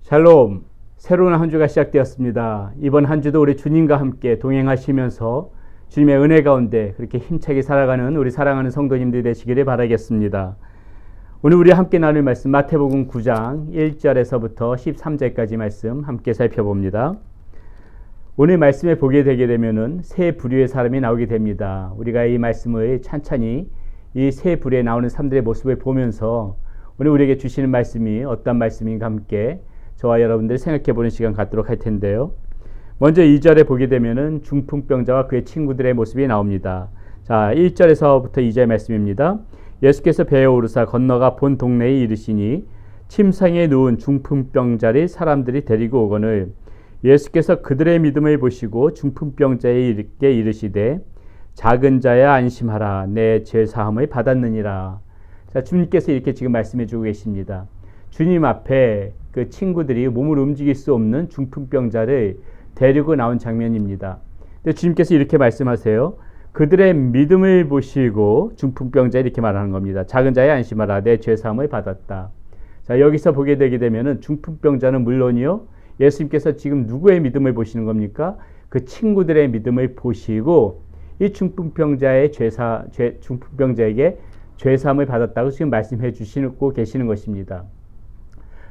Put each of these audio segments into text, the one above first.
샬롬, 새로운 한 주가 시작되었습니다. 이번 한 주도 우리 주님과 함께 동행하시면서 주님의 은혜 가운데 그렇게 힘차게 살아가는 우리 사랑하는 성도님들이 되시기를 바라겠습니다. 오늘 우리 함께 나눌 말씀 마태복음 9장 1절에서부터 13절까지 말씀 함께 살펴봅니다. 오늘 말씀에 보게 되게 되면은 세 부류의 사람이 나오게 됩니다. 우리가 이 말씀을 찬찬히 이 세 부류에 나오는 사람들의 모습을 보면서 오늘 우리에게 주시는 말씀이 어떤 말씀인가 함께 저와 여러분들이 생각해 보는 시간 갖도록 할 텐데요. 먼저 2절에 보게 되면은 중풍병자와 그의 친구들의 모습이 나옵니다. 자, 1절에서부터 2절 말씀입니다. 예수께서 배에 오르사 건너가 본 동네에 이르시니 침상에 누운 중풍병자를 사람들이 데리고 오거늘 예수께서 그들의 믿음을 보시고 중풍병자에게 이르시되 작은 자야 안심하라 내 죄 사함을 받았느니라. 자, 주님께서 이렇게 지금 말씀해 주고 계십니다. 주님 앞에 그 친구들이 몸을 움직일 수 없는 중풍병자를 데리고 나온 장면입니다. 근데 주님께서 이렇게 말씀하세요. 그들의 믿음을 보시고 중풍병자 이렇게 말하는 겁니다. 작은 자야 안심하라 내 죄 사함을 받았다. 자, 여기서 보게 되게 되면은 중풍병자는 물론이요. 예수님께서 지금 누구의 믿음을 보시는 겁니까? 그 친구들의 믿음을 보시고 이 중풍병자의 중풍병자에게 죄 사함을 받았다고 지금 말씀해 주시고 계시는 것입니다.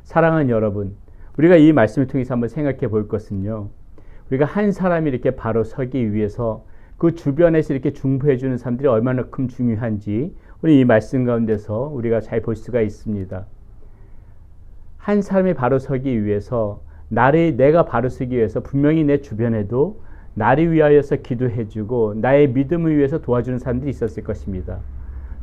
사랑하는 여러분, 우리가 이 말씀을 통해서 한번 생각해 볼 것은요. 우리가 한 사람이 이렇게 바로 서기 위해서 그 주변에서 이렇게 중보해 주는 사람들이 얼마나 큼 중요한지 우리 이 말씀 가운데서 우리가 잘 볼 수가 있습니다. 한 사람이 바로 서기 위해서 내가 바로 서기 위해서 분명히 내 주변에도 나를 위하여서 기도해 주고 나의 믿음을 위해서 도와주는 사람들이 있었을 것입니다.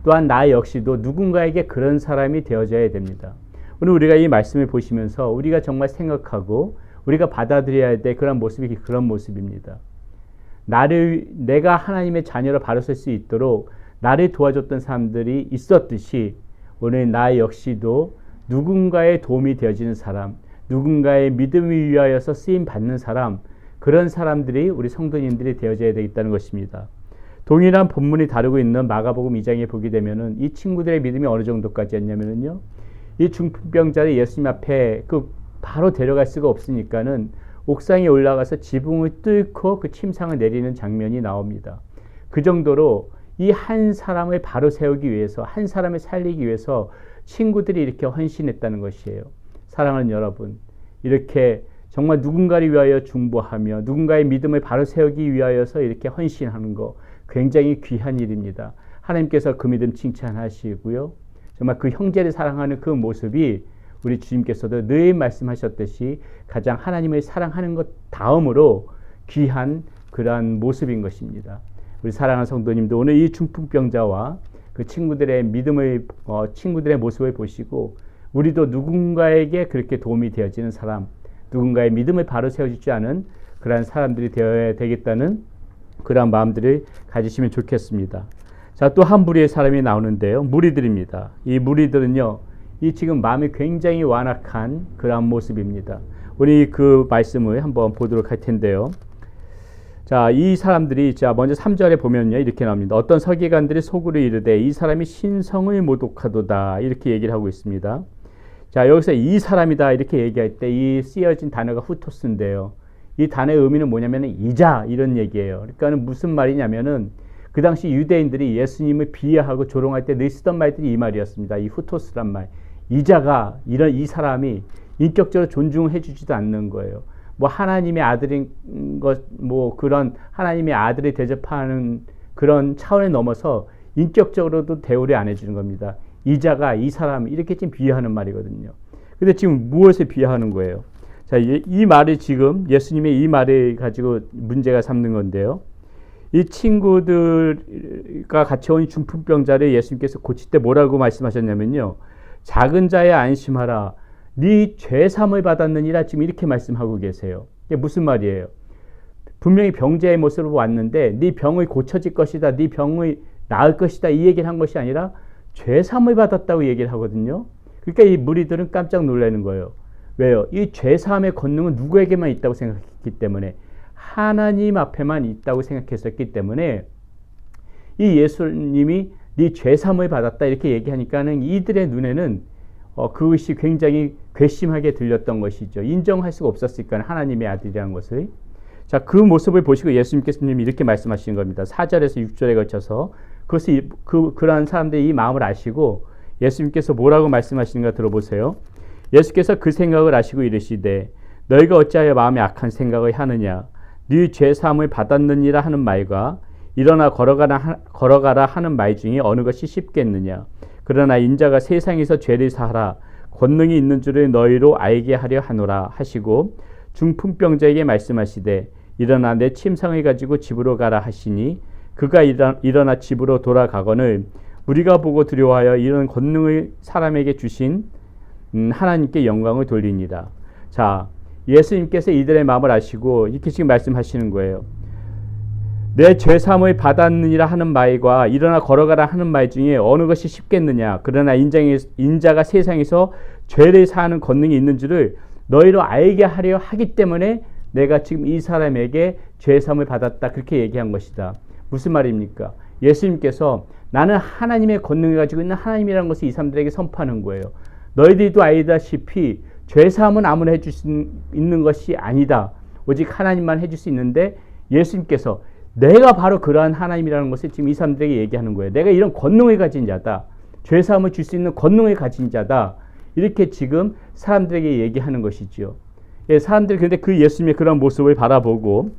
또한 나 역시도 누군가에게 그런 사람이 되어져야 됩니다. 오늘 우리가 이 말씀을 보시면서 우리가 정말 생각하고 우리가 받아들여야 될 그런 모습이 그런 모습입니다. 내가 하나님의 자녀로 바로 설 수 있도록 나를 도와줬던 사람들이 있었듯이 오늘 나 역시도 누군가의 도움이 되어지는 사람, 누군가의 믿음을 위하여서 쓰임 받는 사람, 그런 사람들이 우리 성도님들이 되어져야 되겠다는 것입니다. 동일한 본문이 다루고 있는 마가복음 2장에 보게 되면은 이 친구들의 믿음이 어느 정도까지였냐면요. 이 중풍병자를 예수님 앞에 바로 데려갈 수가 없으니까는 옥상에 올라가서 지붕을 뚫고 그 침상을 내리는 장면이 나옵니다. 그 정도로 이 한 사람을 바로 세우기 위해서, 한 사람을 살리기 위해서 친구들이 이렇게 헌신했다는 것이에요. 사랑하는 여러분, 이렇게 정말 누군가를 위하여 중보하며 누군가의 믿음을 바로 세우기 위하여서 이렇게 헌신하는 거 굉장히 귀한 일입니다. 하나님께서 그 믿음 칭찬하시고요. 정말 그 형제를 사랑하는 그 모습이 우리 주님께서도 늘 말씀하셨듯이 가장 하나님을 사랑하는 것 다음으로 귀한 그러한 모습인 것입니다. 우리 사랑하는 성도님도 오늘 이 중풍병자와 그 친구들의 친구들의 모습을 보시고 우리도 누군가에게 그렇게 도움이 되어지는 사람, 누군가의 믿음을 바로 세워주지 않은 그러한 사람들이 되어야 되겠다는 그러한 마음들을 가지시면 좋겠습니다. 자, 또 한 부류의 사람이 나오는데요. 무리들입니다. 이 무리들은요, 이 지금 마음이 굉장히 완악한 그러한 모습입니다. 우리 그 말씀을 한번 보도록 할 텐데요. 자, 이 사람들이 먼저 3절에 보면요, 이렇게 나옵니다. 어떤 서기관들이 속으로 이르되 이 사람이 신성을 모독하도다 이렇게 얘기를 하고 있습니다. 자, 여기서 이 사람이다 이렇게 얘기할 때 이 쓰여진 단어가 후토스인데요. 이 단어의 의미는 뭐냐면 이자 이런 얘기예요. 그러니까 무슨 말이냐면은 그 당시 유대인들이 예수님을 비하하고 조롱할 때 늘 쓰던 말들이 이 말이었습니다. 이 후토스란 말. 이자가 이 사람이 인격적으로 존중해 주지도 않는 거예요. 뭐 하나님의 아들인 그런 하나님의 아들을 대접하는 그런 차원에 넘어서 인격적으로도 대우를 안 해주는 겁니다. 이자가 이 사람 이렇게 지금 비하하는 말이거든요. 근데 지금 무엇을 비하하는 거예요? 자, 이 말을 지금 예수님의 이 말을 가지고 문제가 삼는 건데요. 이 친구들과 같이 온 중풍병자를 예수님께서 고칠 때 뭐라고 말씀하셨냐면요. 작은 자야 안심하라. 네 죄 사함을 받았느니라 지금 이렇게 말씀하고 계세요. 이게 무슨 말이에요? 분명히 병자의 모습으로 왔는데 네 병이 고쳐질 것이다. 네 병이 나을 것이다. 이 얘기를 한 것이 아니라 죄 사함을 받았다고 얘기를 하거든요. 그러니까 이 무리들은 깜짝 놀라는 거예요. 왜요? 이 죄 사함의 권능은 누구에게만 있다고 생각했기 때문에 하나님 앞에만 있다고 생각했었기 때문에 이 예수님이 네 죄 사함을 받았다 이렇게 얘기하니까는 이들의 눈에는 그것이 굉장히 괘씸하게 들렸던 것이죠. 인정할 수가 없었으니까 하나님의 아들이라는 것을. 자, 그 모습을 보시고 예수님께서 이렇게 말씀하시는 겁니다. 4절에서 6절에 걸쳐서 그것이 그러한 사람들의 이 마음을 아시고 예수님께서 뭐라고 말씀하시는가 들어보세요. 예수께서 그 생각을 아시고 이르시되 너희가 어찌하여 마음에 악한 생각을 하느냐. 네 죄 사함을 받았느니라 하는 말과 일어나 걸어가라 하는 말 중에 어느 것이 쉽겠느냐. 그러나 인자가 세상에서 죄를 사하라 권능이 있는 줄을 너희로 알게 하려 하노라 하시고 중풍병자에게 말씀하시되 일어나 내 침상을 가지고 집으로 가라 하시니 그가 일어나 집으로 돌아가거늘 우리가 보고 두려워하여 이런 권능을 사람에게 주신 하나님께 영광을 돌리니라. 자, 예수님께서 이들의 마음을 아시고 이렇게 지금 말씀하시는 거예요. 내 죄사함을 받았느니라 하는 말과 일어나 걸어가라 하는 말 중에 어느 것이 쉽겠느냐. 그러나 인자가 세상에서 죄를 사하는 권능이 있는 줄을 너희로 알게 하려 하기 때문에 내가 지금 이 사람에게 죄사함을 받았다. 그렇게 얘기한 것이다. 무슨 말입니까? 예수님께서 나는 하나님의 권능을 가지고 있는 하나님이라는 것을 이 사람들에게 선포하는 거예요. 너희들도 알다시피 죄사함은 아무나 해줄 수 있는 것이 아니다. 오직 하나님만 해줄 수 있는데 예수님께서 내가 바로 그러한 하나님이라는 것을 지금 이 사람들에게 얘기하는 거예요. 내가 이런 권능을 가진 자다. 죄사함을 줄 수 있는 권능을 가진 자다. 이렇게 지금 사람들에게 얘기하는 것이죠. 예, 사람들이 근데 그 예수님의 그런 모습을 바라보고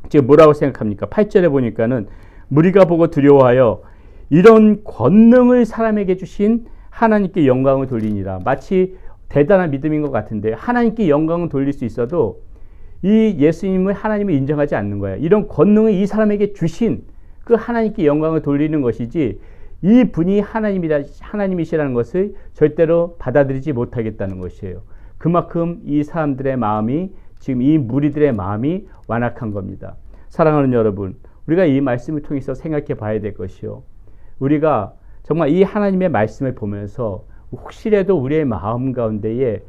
지금 뭐라고 생각합니까? 8절에 보니까는 무리가 보고 두려워하여 이런 권능을 사람에게 주신 하나님께 영광을 돌리니라. 마치 대단한 믿음인 것 같은데 하나님께 영광을 돌릴 수 있어도 이 예수님을 하나님을 인정하지 않는 거예요. 이런 권능을 이 사람에게 주신 그 하나님께 영광을 돌리는 것이지 이 분이 하나님이시라는 것을 절대로 받아들이지 못하겠다는 것이에요. 그만큼 이 사람들의 마음이 지금 이 무리들의 마음이 완악한 겁니다. 사랑하는 여러분, 우리가 이 말씀을 통해서 생각해 봐야 될 것이요. 우리가 정말 이 하나님의 말씀을 보면서 혹시라도 우리의 마음 가운데에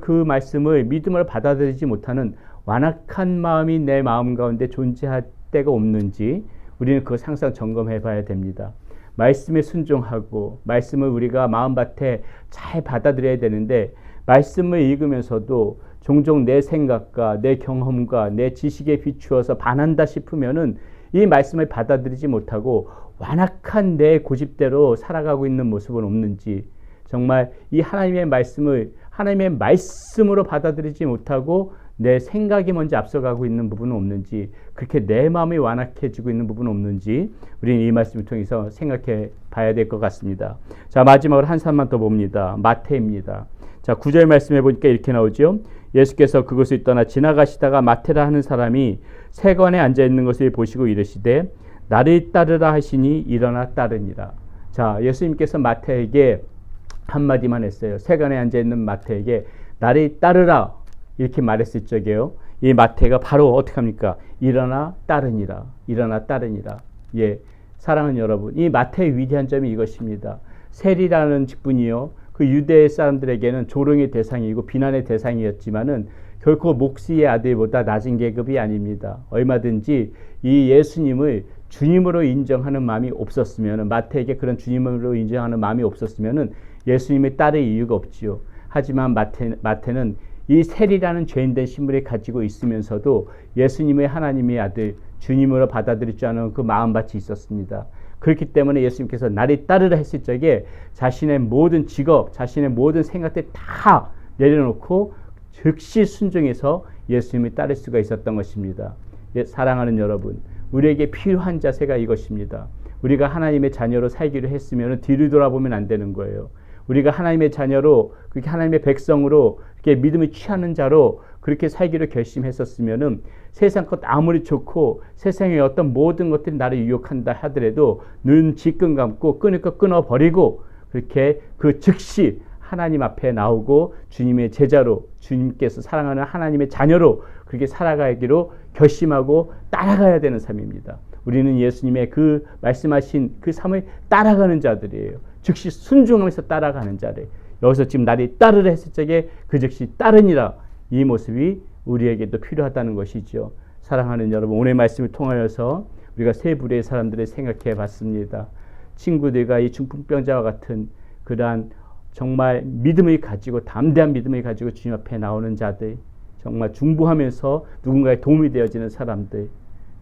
그 말씀을 믿음으로 받아들이지 못하는 완악한 마음이 내 마음 가운데 존재할 때가 없는지 우리는 그걸 항상 점검해 봐야 됩니다. 말씀에 순종하고 말씀을 우리가 마음밭에 잘 받아들여야 되는데 말씀을 읽으면서도 종종 내 생각과 내 경험과 내 지식에 비추어서 반한다 싶으면은 이 말씀을 받아들이지 못하고 완악한 내 고집대로 살아가고 있는 모습은 없는지, 정말 이 하나님의 말씀을 하나님의 말씀으로 받아들이지 못하고 내 생각이 먼저 앞서가고 있는 부분은 없는지, 그렇게 내 마음이 완악해지고 있는 부분은 없는지 우리는 이 말씀을 통해서 생각해 봐야 될 것 같습니다. 자, 마지막으로 한 사람만 더 봅니다. 마태입니다. 자, 9절 말씀해 보니까 이렇게 나오죠. 예수께서 그곳을 떠나 지나가시다가 마태라 하는 사람이 세관에 앉아 있는 것을 보시고 이르시되 나를 따르라 하시니 일어나 따르니라. 자, 예수님께서 마태에게 한마디만 했어요. 세관에 앉아 있는 마태에게 나를 따르라 이렇게 말했을 적에요. 이 마태가 바로 어떻게 합니까? 일어나 따르니라. 일어나 따르니라. 예, 사랑하는 여러분, 이 마태의 위대한 점이 이것입니다. 세리라는 직분이요, 그 유대 사람들에게는 조롱의 대상이고 비난의 대상이었지만은 결코 목시의 아들보다 낮은 계급이 아닙니다. 얼마든지 이 예수님을 주님으로 인정하는 마음이 없었으면, 마태에게 그런 주님으로 인정하는 마음이 없었으면 예수님을 따를 이유가 없지요. 하지만 마태는 이 세리라는 죄인된 신분을 가지고 있으면서도 예수님의 하나님의 아들 주님으로 받아들일 줄 아는 그 마음밭이 있었습니다. 그렇기 때문에 예수님께서 나를 따르라 했을 적에 자신의 모든 직업, 자신의 모든 생각들 다 내려놓고 즉시 순종해서 예수님을 따를 수가 있었던 것입니다. 사랑하는 여러분, 우리에게 필요한 자세가 이것입니다. 우리가 하나님의 자녀로 살기로 했으면 뒤를 돌아보면 안 되는 거예요. 우리가 하나님의 자녀로, 그렇게 하나님의 백성으로, 그렇게 믿음을 취하는 자로 그렇게 살기로 결심했었으면은 세상 것 아무리 좋고 세상의 어떤 모든 것들이 나를 유혹한다 하더라도 눈 지끈 감고 끊을 거 끊어버리고 그렇게 그 즉시 하나님 앞에 나오고 주님의 제자로, 주님께서 사랑하는 하나님의 자녀로 그렇게 살아가기로 결심하고 따라가야 되는 삶입니다. 우리는 예수님의 그 말씀하신 그 삶을 따라가는 자들이에요. 즉시 순종하면서 따라가는 자들. 여기서 지금 나를 따르라 했을 적에 그 즉시 따르니라, 이 모습이 우리에게도 필요하다는 것이죠. 사랑하는 여러분, 오늘 말씀을 통하여서 우리가 세 부류의 사람들을 생각해 봤습니다. 친구들과 이 중풍병자와 같은 그러한 정말 믿음을 가지고 담대한 믿음을 가지고 주님 앞에 나오는 자들, 정말 중보하면서 누군가의 도움이 되어지는 사람들,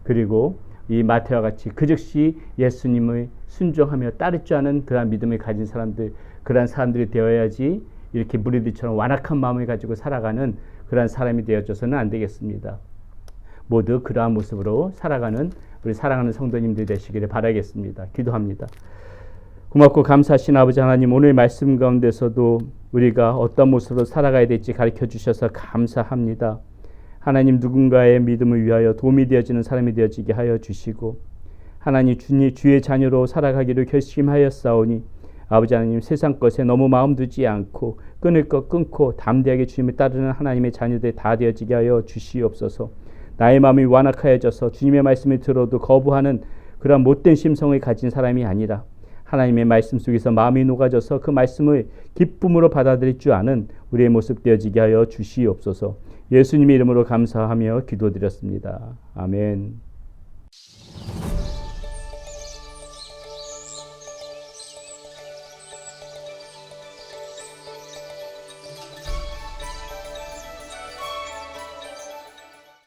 그리고 이 마태와 같이 그 즉시 예수님을 순종하며 따를 줄 아는 그러한 믿음을 가진 사람들, 그러한 사람들이 되어야지 이렇게 무리들처럼 완악한 마음을 가지고 살아가는 그러한 사람이 되어져서는 안 되겠습니다. 모두 그러한 모습으로 살아가는 우리 사랑하는 성도님들 되시기를 바라겠습니다. 기도합니다. 고맙고 감사하신 아버지 하나님, 오늘 말씀 가운데서도 우리가 어떤 모습으로 살아가야 될지 가르쳐 주셔서 감사합니다. 하나님, 누군가의 믿음을 위하여 도움이 되어지는 사람이 되어지게 하여 주시고, 하나님 주의 자녀로 살아가기를 결심하였사오니 아버지 하나님, 세상 것에 너무 마음 두지 않고 끊을 것 끊고 담대하게 주님을 따르는 하나님의 자녀들 다 되어지게 하여 주시옵소서. 나의 마음이 완악하여져서 주님의 말씀을 들어도 거부하는 그런 못된 심성을 가진 사람이 아니라 하나님의 말씀 속에서 마음이 녹아져서 그 말씀을 기쁨으로 받아들일 줄 아는 우리의 모습 되어지게 하여 주시옵소서. 예수님의 이름으로 감사하며 기도드렸습니다. 아멘.